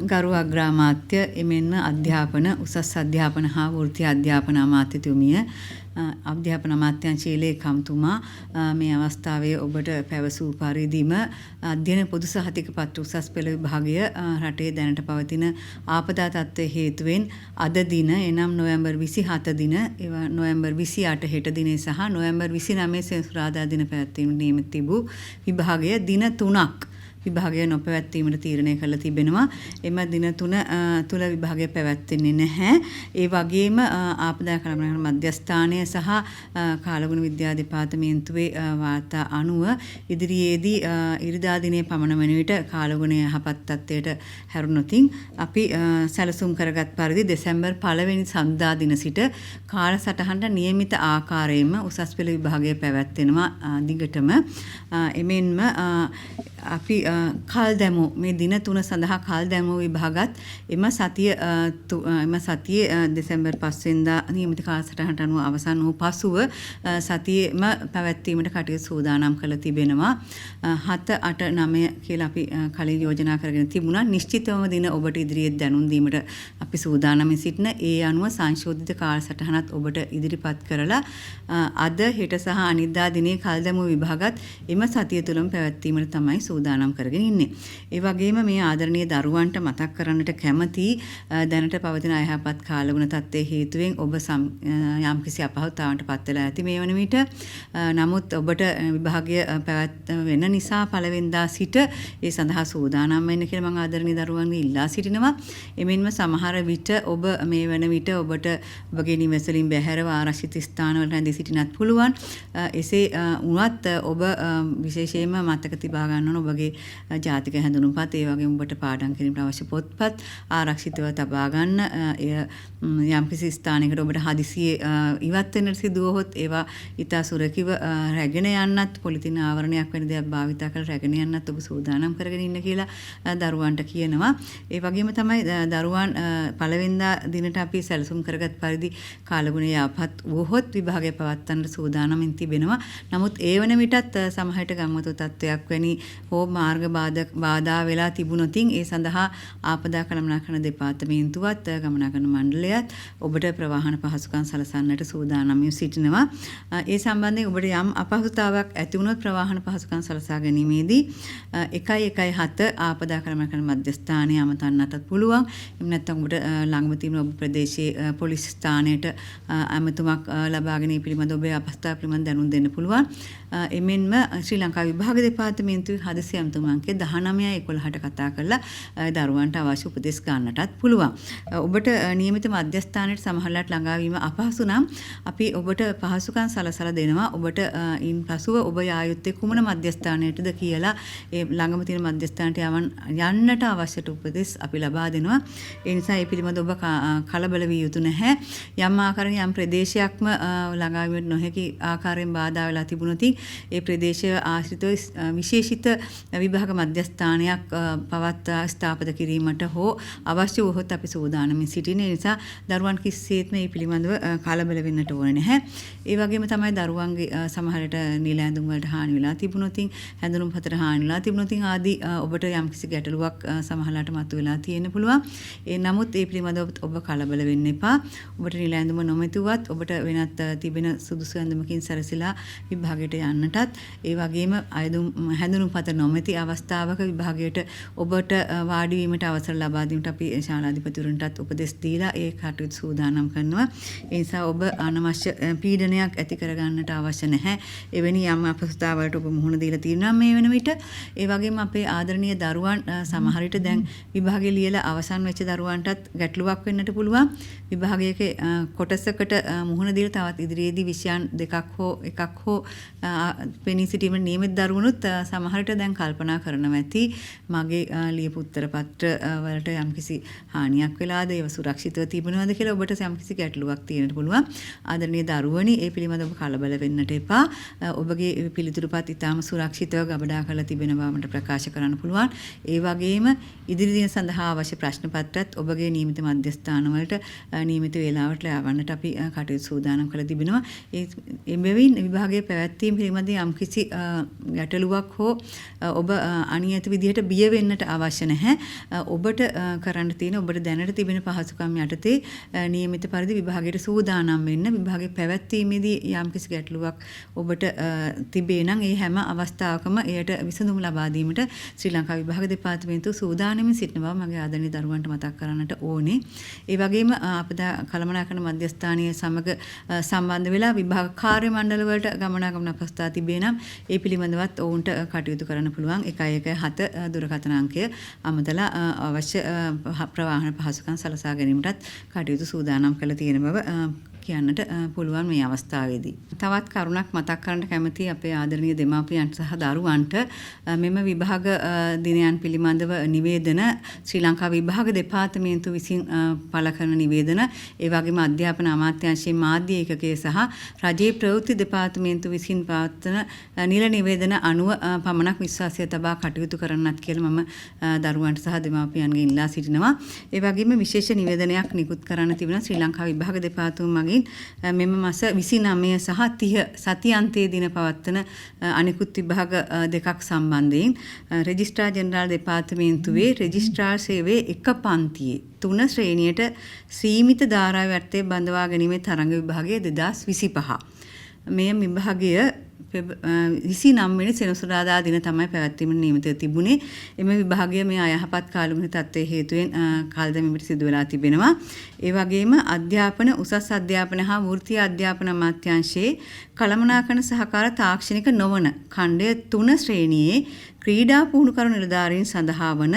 ගරු අග්‍රාමාත්‍ය එමෙන්ම අධ්‍යාපන උසස් අධ්‍යාපන හා වෘත්ති අධ්‍යාපන අමාත්‍යතුමිය අධ්‍යාපන අමාත්‍යාංශයේ ලේකම්තුමා මේ අවස්ථාවේ ඔබට පැවසූ පරිදිම අධ්‍යයන පොදු සහතික පත්‍ර උසස් පෙළ විභාගය රටේ දැනට පවතින ආපදා තත්ත්වයේ හේතුවෙන් අද දින එනම් නොවැම්බර් 27 දින නොවැම්බර් 28 හෙට දිනේ සහ නොවැම්බර් 29 සෙනසුරාදා දින පැවැත්වීමට නියමිත තිබූ විභාගය දින 3ක් විභාගය නොපැවැත්වීමට තීරණය කරලා තිබෙනවා. එම දින 3 තුල විභාගය පැවැත්වෙන්නේ නැහැ. ඒ වගේම ආපදා කළමනාකරණ මධ්‍යස්ථානය සහ කාලගුණ විද්‍යා දෙපාර්තමේන්තුවේ වාර්තා අනුව ඉදිරියේදී ඉරිදා දිනේ පමණ වන විට කාලගුණය යහපත් තත්ත්වයට හැරුණොතින් අපි සැලසුම් කරගත් පරිදි දෙසැම්බර් 1 වෙනි සඳුදා දින සිට කාලසටහනට නියමිත ආකාරයෙන්ම උසස් පෙළ විභාගය පැවැත්වෙනවා දිගටම. එමෙන්ම අපි කල් දැමූ මේ දින 3 සඳහා කල් දැමූ විභාගත් එම සතියේ දෙසැම්බර් 5 වෙනිදා නියමිත කාලසටහනට අනුව අවසන් වූ පසුව සතියේම පැවැත්වීමට කටයුතු සූදානම් කළ තිබෙනවා. 7 8 9 කියලා අපි කලින් යෝජනා කරගෙන තිබුණා. නිශ්චිතවම දින ඔබට ඉදිරියේ දැනුම් දීමට අපි සූදානම්ව සිටින ඒ අනුව සංශෝධිත කාලසටහනත් ඔබට ඉදිරිපත් කරලා අද හෙට සහ අනිද්දා දිනේ කල් දැමූ විභාගත් එම සතිය තුළම පැවැත්වීමට තමයි සූදානම් කරගෙන ඉන්නේ. ඒ වගේම මේ ආදරණීය දරුවන්ට මතක් කරන්නට කැමති දැනට පවතින අයහපත් කාලගුණ තත්ත්වයේ හේතුවෙන් ඔබ යම්කිසි අපහසුතාවකට පත් වෙලා ඇති මේ වන විට. නමුත් ඔබට විභාගය වෙන නිසා පළවෙනිදා සිට ඒ සඳහා සූදානම් වෙන්න කියලා මම ආදරණීය දරුවන්ගෙන් ඉල්ලා සිටිනවා. එමෙන්ම සමහර විට ඔබ මේ වන විට ඔබට ඔබගේ නිවසලින් බැහැරව ආරක්ෂිත ස්ථානවල රැඳී සිටින්නත් පුළුවන්. එසේ වුණත් ඔබ විශේෂයෙන්ම මතක තිබා ගන්න ඕන ඔබගේ ජාතික හැඳුනුම්පත් ඒ වගේම ඔබට පාඩම් කිරීමට අවශ්‍ය පොත්පත් ආරක්ෂිතව තබා ගන්න. යම්කිසි ස්ථානයකට ඔබට හදිසියේ ඉවත් වෙන්නට සිදු වුවහොත් ඒවා ඉතා සුරකිව රැගෙන යන්නත් පොලිතින් ආවරණයක් වෙන දෙයක් භාවිතා කරලා රැගෙන යන්නත් ඔබ සූදානම් කරගෙන ඉන්න කියලා දරුවන්ට කියනවා. ඒ වගේම තමයි දරුවන් පළවෙනිදා දිනට අපි සැලසුම් කරගත් පරිදි කාලගුණය යහපත් වුවහොත් විභාගය පවත්වන්නට සූදානම්ින් තිබෙනවා. නමුත් ඒ වන විටත් සමහරට ගම්මතු තත්ත්වයක් වැනි හෝ මාර්ග බාධා වෙලා තිබුණොතින් ඒ සඳහා ආපදා කළමනාකරණ දෙපාර්තමේන්තුවත් ගමනාගමන මණ්ඩලයත් ඔබට ප්‍රවාහන පහසුකම් සලසන්නට සූදානම් සිටිනවා. ඒ සම්බන්ධයෙන් ඔබට යම් අපහසුතාවක් ඇති වුණොත් ප්‍රවාහන පහසුකම් සලසා ගැනීමේදී 117 ආපදා කළමනාකරණ මධ්‍යස්ථානය අමතන්නටත් පුළුවන්. එහෙම නැත්නම් ඔබට ළඟම තියෙන ඔබ ප්‍රදේශයේ පොලිස් ස්ථානයට ඇමතුමක් ලබා ගැනීම පිළිබඳ ඔබේ අපහසුතාව පිළිබඳ දැනුම් දෙන්න පුළුවන්. එමෙන්ම ශ්‍රී ලංකා විභාග දෙපාර්තමේන්තුවේ හදිසි ඇමතුම් අංකය 1911ට කතා කරලා දරුවන්ට අවශ්‍ය උපදෙස් ගන්නටත් පුළුවන්. ඔබට නියමිත මධ්‍යස්ථානයට සමහරලාට ළඟා වීම අපහසු නම් අපි ඔබට පහසුකම් සලසලා දෙනවා. ඔබට ඉන් පසුව ඔබ යා යුත්තේ කුමන මධ්‍යස්ථානයටද කියලා ඒ ළඟම තියෙන මධ්‍යස්ථානට යන්නට අවශ්‍ය උපදෙස් අපි ලබා දෙනවා. ඒ නිසා මේ පිළිබඳව ඔබ කලබල විය යුතු නැහැ. යම් ආකාරයෙන් යම් ප්‍රදේශයක්ම ළඟා වීමට නොහැකි ආකාරයෙන් බාධා වෙලා තිබුණොත් ඒ ප්‍රදේශය ආශ්‍රිතව විශේෂිත විභාග මධ්‍යස්ථානයක් පවත්වා ස්ථාපිත කිරීමට හෝ අවශ්‍ය වුවහොත් අපි සූදානම්ින් සිටින නිසා දරුවන් කිසිසේත්ම මේ පිළිබඳව කලබල වෙන්නට ඕනේ නැහැ. ඒ වගේම තමයි දරුවන්ගේ සමහරට නිල ඇඳුම් වලට හානි වෙලා තිබුණොත් හැඳුනුම් පතට හානි වෙලා තිබුණොත් ආදී ඔබට යම්කිසි ගැටලුවක් සමහරලාට මතුවලා තියෙන්න පුළුවන්. ඒ නමුත් මේ පිළිබඳව ඔබ කලබල වෙන්න එපා. ඔබට නිල ඇඳුම නොමැතිවත් ඔබට වෙනත් තිබෙන සුදුසු ඇඳුමකින් සැරසිලා විභාගයට යන්නටත් ඒ වගේම හැඳුනුම් පත නොමැති අවස්ථාවක විභාගයට ඔබට වාඩි වීමට අවසර ලබා දීමට අපි ශාලාධිපතිවරුන්ටත් උපදෙස් දීලා ඒ කටයුතු සූදානම් කරනවා. ඒ නිසා ඔබ අනවශ්‍ය පීඩනයක් ඇති කරගන්නට අවශ්‍ය නැහැ. එවැනි යම් අපහසුතාවලට ඔබ මුහුණ දීලා තියෙනවා මේ වෙන විට. ඒ වගේම අපේ ආදරණීය දරුවන් සමහර විට දැන් විභාගය ලියලා අවසන් වෙච්ච දරුවන්ටත් ගැටලුවක් වෙන්නට පුළුවන්. විභාගයක කොටසකට මුහුණ දීලා තවත් ඉදිරියේදී විෂයන් දෙකක් හෝ එකක් හෝ පෙනී සිටීමේ නියමිත දරුවනුත් සමහරට දැන් කල්පනා කරනවා ඇති මගේ ලියපු උත්තර පත්‍ර වලට යම්කිසි හානියක් වෙලාද ඒව සුරක්ෂිතව තිබෙනවද කියලා ඔබට යම්කිසි ගැටලුවක් තියෙන්න පුළුවන්. ආදරණීය දරුවනි ඒ පිළිබඳව කලබල වෙන්නට එපා. ඔබගේ පිළිතුරුපත් ඉතාම සුරක්ෂිතව ගබඩා කරලා තිබෙන බව මට ප්‍රකාශ කරන්න පුළුවන්. ඒ වගේම ඉදිරි දින සඳහා අවශ්‍ය ප්‍රශ්න පත්‍රත් ඔබගේ නියමිත මධ්‍යස්ථාන වලට නියමිත වේලාවට ලබන්නට අපි කටයුතු සූදානම් කරලා තිබෙනවා. ඒ බැවින් විභාගයේ පැවැත්වීම පිළිබඳ යම්කිසි ගැටලුවක් හෝ ඔබ අනියත විදිහට බිය වෙන්නට අවශ්‍ය නැහැ. ඔබට කරන්න තියෙන ඔබට දැනට තිබෙන පහසුකම් යටතේ නියමිත පරිදි විභාගයට සූදානම් වෙන්න. විභාගයේ පැවැත්වීමේදී යම්කිසි ගැටලුවක් ඔබට තිබේ නම් ඒ හැම අවස්ථාවකම එයට විසඳුම් ලබා දීමට ශ්‍රී ලංකා විභාග දෙපාර්තමේන්තුව සූදානම්ව සිටින බව මගේ ආදරණීය දරුවන්ට මතක් කරන්නට ඕනේ. ඒ වගේම අපදා කළමනාකරන මධ්‍යස්ථානීය සමග සම්බන්ධ වෙලා විභාග කාර්ය මණ්ඩල වලට ගමනාගමන අපහසුතා තිබේ නම් ඒ පිළිබඳවත් ඔවුන්ට කටයුතු කරන්න පුළුවන්. 117 දුරකථන අංකය අමතලා අවශ්‍ය ප්‍රවාහන පහසුකම් සලසා ගැනීමටත් කටයුතු සූදානම් කළ තියෙන බව කියන්නට පුළුවන් මේ අවස්ථාවේදී. තවත් කරුණක් මතක් කරන්න කැමතියි අපේ ආදරණීය දෙමාපියන්ට සහ දරුවන්ට මෙම විභාග දිනයන් පිළිබඳව නිවේදන ශ්‍රී ලංකා විභාග දෙපාර්තමේන්තුව විසින් පළ කරන නිවේදන ඒ වගේම අධ්‍යාපන අමාත්‍යාංශයේ මාධ්‍ය ඒකකයේ සහ රජයේ ප්‍රවෘත්ති දෙපාර්තමේන්තුව විසින් පවත්වන නිල නිවේදන අනුව පමණක් විශ්වාසය තබා කටයුතු කරන්නත් කියලා මම දරුවන්ට සහ දෙමාපියන්ගෙන් ඉල්ලා සිටිනවා. ඒ වගේම විශේෂ නිවේදනයක් නිකුත් කරන්න තිබෙනවා ශ්‍රී ලංකා විභාග දෙපාර්තමේන්තුව මගින් මෙම මාස 29 සහ 30 සතියන්තයේ දින පවත්වන අනිකුත් විභාග දෙකක් සම්බන්ධයෙන් රෙජිස්ට්‍රාර් ජෙනරාල් දෙපාර්තමේන්තුවේ රෙජිස්ට්‍රාර් සේවයේ එක පන්තියේ 3 ශ්‍රේණියට සීමිත ධාරා වර්තය බඳවා ගැනීමේ තරඟ විභාගය 2025. මේ විභාගය 29 වෙනි සෙනසුරාදා දින තමයි පැවැත්වීමට නියමිතව තිබුණේ. එම විභාගය මේ අයහපත් කාලගුණ තත්ත්වයේ හේතුවෙන් කල් දැමීමට සිදු වෙලා තිබෙනවා. ඒ වගේම අධ්‍යාපන උසස් අධ්‍යාපන හා වෘත්තීය අධ්‍යාපන අමාත්‍යාංශයේ කළමනාකරන සහකාර තාක්ෂණික නොවන ඛණ්ඩය 3 ශ්‍රේණියේ ක්‍රීඩා පුහුණුකරු නිලධාරීන් සඳහා වන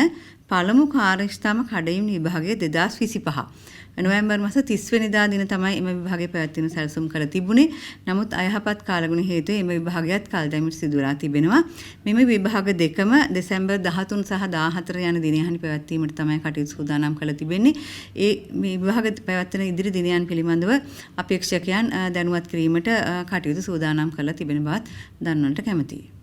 පළමු කාර්යක්ෂම කඩයිම් විභාගය 2025. නොවැම්බර් මාස 30 වෙනිදා දින තමයි එම විභාගය පැවැත්වෙන සැලසුම් කර තිබුණේ. නමුත් අයහපත් කාලගුණ හේතුවෙන් එම විභාගයත් කල් දැමීමට සිදු වෙලා තිබෙනවා. මෙම විභාග දෙකම දෙසැම්බර් 13 සහ 14 යන දිනයන්හි පැවැත්වීමට තමයි කටයුතු සූදානම් කළ තිබෙන්නේ. මේ විභාග පැවැත්වෙන ඉදිරි දිනයන් පිළිබඳව අපේක්ෂකයන් දැනුවත් කිරීමට කටයුතු සූදානම් කරලා තිබෙන බවත් දන්වන්නට කැමැතියි.